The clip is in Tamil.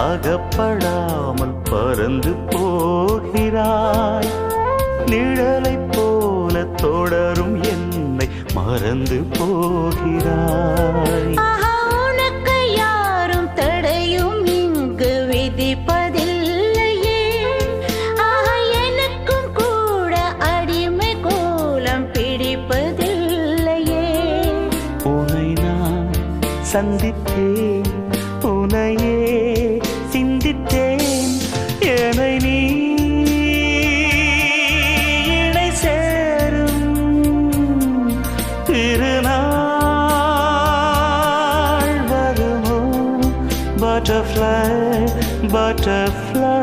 அகப்படாமல் பறந்து போகிறாய். நிழலைப் போல தொடரும் என்னை மறந்து போகிறாய். உனக்கு யாரும் தடையும் இங்கு விதிப்பதில்லையே. எனக்கும் கூட அடிமை கோலம் பிடிப்பதில்லையே. உன்னை நான் சந்தித்தேன், உன்னையே சிந்தித்தேன். என்னை நீ இணை சேரும் திருநாள் வருமோ? Butterfly, butterfly.